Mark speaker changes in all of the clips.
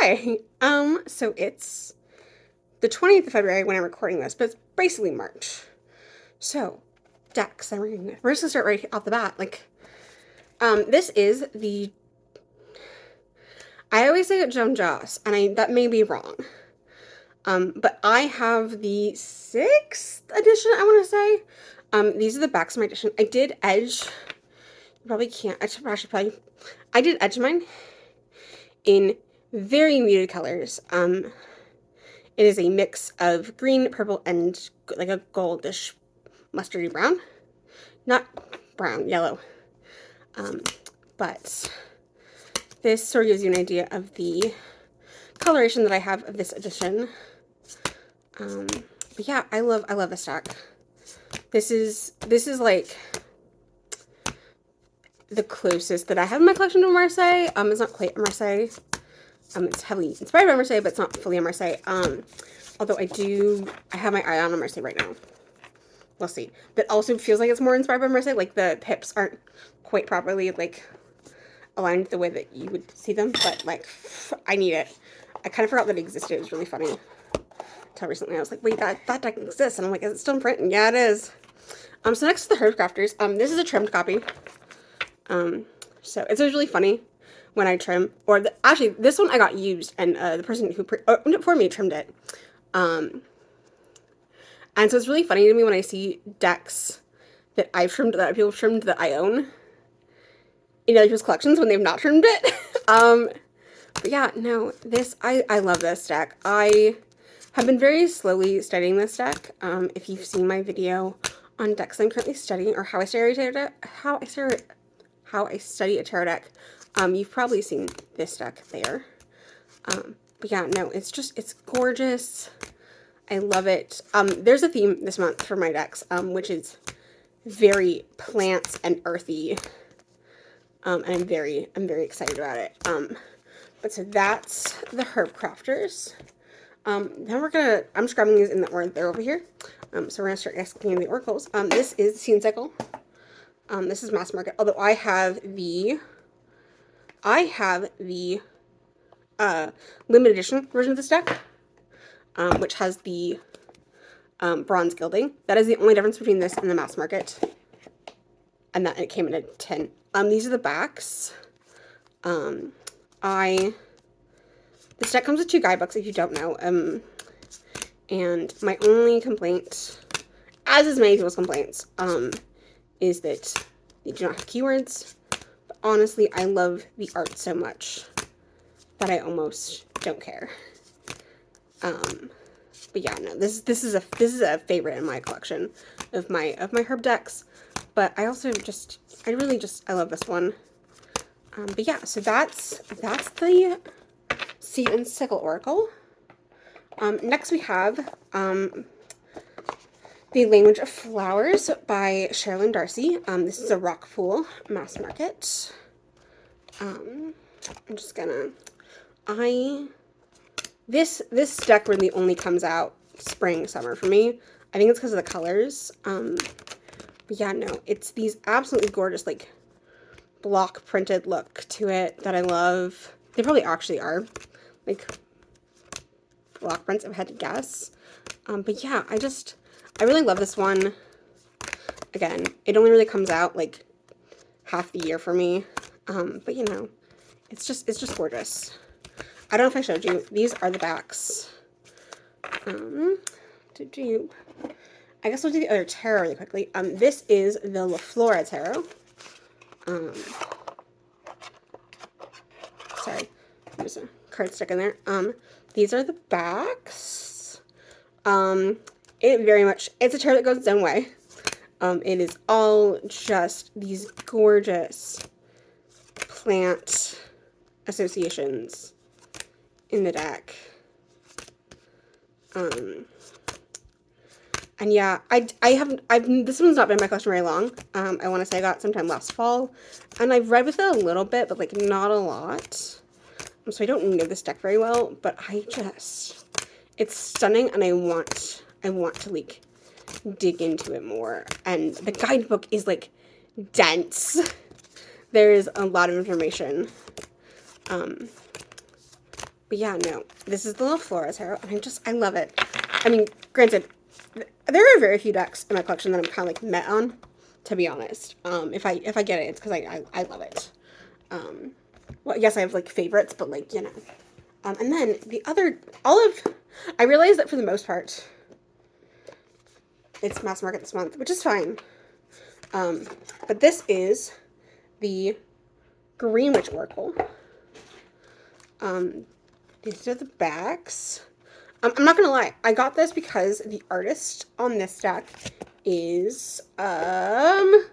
Speaker 1: Hi. So it's the 20th of February when I'm recording this, but it's basically March. So, decks I'm reading with. We're just gonna start right off the bat. This is the I always say it Joan Joss, and that may be wrong. But I have the 6th edition, I wanna say. These are the backs of my edition. I did edge. You probably can't. I did edge mine in very muted colors. It is a mix of green, purple, and like a goldish mustardy brown. Not brown, yellow. But this sort of gives you an idea of the coloration that I have of this edition. But yeah, I love this deck. This is like the closest that I have in my collection to Marseille. It's not quite a Marseille. It's heavily inspired by Marseille, but it's not fully a Marseille. Although I have my eye on a Marseille right now. We'll see. But also feels like it's more inspired by Marseille. Like the pips aren't quite properly aligned the way that you would see them. But I need it. I kind of forgot that it existed. It was really funny. Until recently I was like, wait, that deck exists. And I'm like, is it still in print? And yeah, it is. So next to the Herb Crafters. This is a trimmed copy. So it's always really funny when I trim, actually this one I got used, and the person who for me trimmed it. And so it's really funny to me when I see decks that I've trimmed, that people trimmed, that I own in other people's collections when they've not trimmed it. But yeah, no, I love this deck. I have been very slowly studying this deck. If you've seen my video on decks I'm currently studying, or how I study a tarot deck, you've probably seen this deck there. But yeah, no, it's gorgeous. I love it. There's a theme this month for my decks, which is very plants and earthy. And I'm very excited about it. But so that's the Herb Crafters. Then I'm just grabbing these in the order they're over here. So we're gonna start executing the oracles. This is the Scene Cycle. This is Mass Market, although I have the limited edition version of this deck, which has the bronze gilding. That is the only difference between this and the Mass Market, and that it came in a tin. These are the backs. This deck comes with 2 guidebooks, if you don't know. And my only complaint, as is many people's complaints, is that they do not have keywords. But honestly, I love the art so much that I almost don't care. But yeah, no, this is a favorite in my collection of my herb decks. But I also I love this one. But yeah, so that's the Seed and Sickle Oracle. Next we have The Language of Flowers by Sherilyn Darcy. This is a Rockpool Mass Market. I'm just gonna this deck really only comes out spring, summer for me. I think it's because of the colors. But yeah, no, it's these absolutely gorgeous, block printed look to it that I love. They probably actually are block prints, if I had to guess. But yeah, I really love this one. Again, it only really comes out half the year for me. But you know, it's just gorgeous. I don't know if I showed you. These are the backs. I guess we'll do the other tarot really quickly. This is the La Flora Tarot. Sorry, there's a card stuck in there. These are the backs. It's a tarot that goes its own way. It is all just these gorgeous plant associations in the deck. And yeah, this one's not been in my collection very long. I want to say I got it sometime last fall, and I've read with it a little bit, but not a lot. So I don't know this deck very well, but it's stunning, and I want to dig into it more. And the guidebook is dense. There's a lot of information. But yeah, no, this is the little Flora Tarot, and I love it. I mean, granted, there are very few decks in my collection that I'm kind of like met on, to be honest. If I get it, it's because I love it. Well, yes, I have like favorites, but like, you know. And then the other, I realize that for the most part, it's mass market this month, which is fine. But this is the Greenwich Oracle. These are the backs. I'm not gonna lie, I got this because the artist on this deck is oh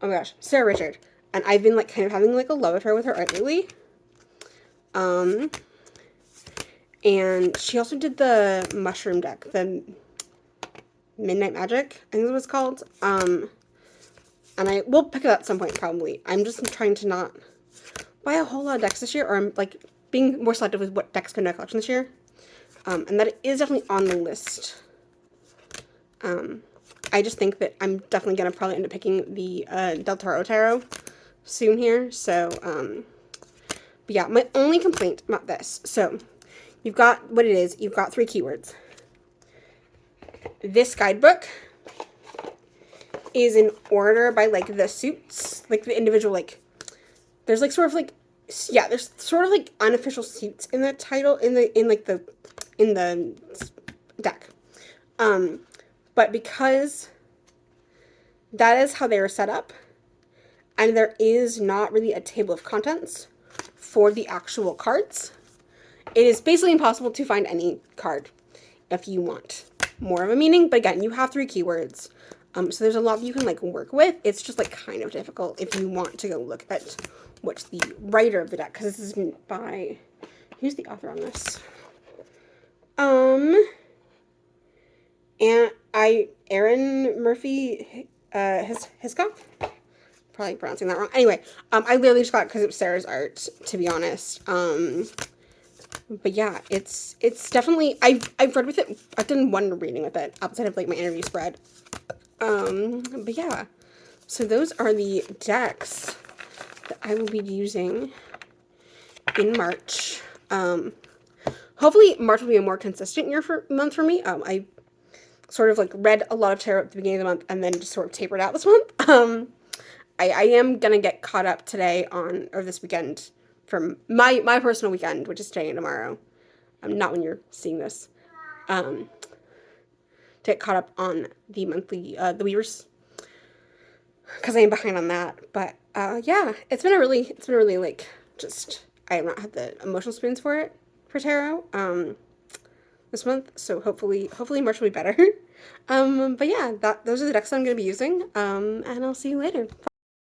Speaker 1: my gosh, Sarah Richard, and I've been like kind of having like a love affair with her art lately. And she also did the mushroom deck, the Midnight Magic, I think is what it's called. And I will pick it up at some point probably. I'm just trying to not buy a whole lot of decks this year, or I'm like being more selective with what decks come to my collection this year. And that is definitely on the list. I just think that I'm definitely going to probably end up picking the Del Toro Tarot soon here. So, but yeah, my only complaint about this. So, you've got what it is. You've got 3 keywords. This guidebook is in order by like the suits, like the individual, like there's like sort of like, yeah, there's sort of like unofficial suits in the title, in the deck. But because that is how they were set up, and there is not really a table of contents for the actual cards, it is basically impossible to find any card if you want more of a meaning. But again, you have 3 keywords. So there's a lot you can like work with. It's just like kind of difficult if you want to go look at what's the writer of the deck, because this is by, who's the author on this? Aaron Murphy Hiscock? Probably pronouncing that wrong. Anyway, I literally just got it because it was Sarah's art, to be honest. But yeah, it's definitely, I've read with it. I've done one reading with it outside of like my interview spread. But yeah, so those are the decks that I will be using in March. Hopefully March will be a more consistent month for me. I sort of like read a lot of tarot at the beginning of the month and then just sort of tapered out this month. I am gonna get caught up today or this weekend, from my personal weekend, which is today and tomorrow. Not when you're seeing this. To get caught up on the monthly, the Weavers, because I am behind on that. But yeah, it's been a really like, just, I have not had the emotional spoons for tarot this month. So hopefully March will be better. But yeah, those are the decks I'm gonna be using. And I'll see you later.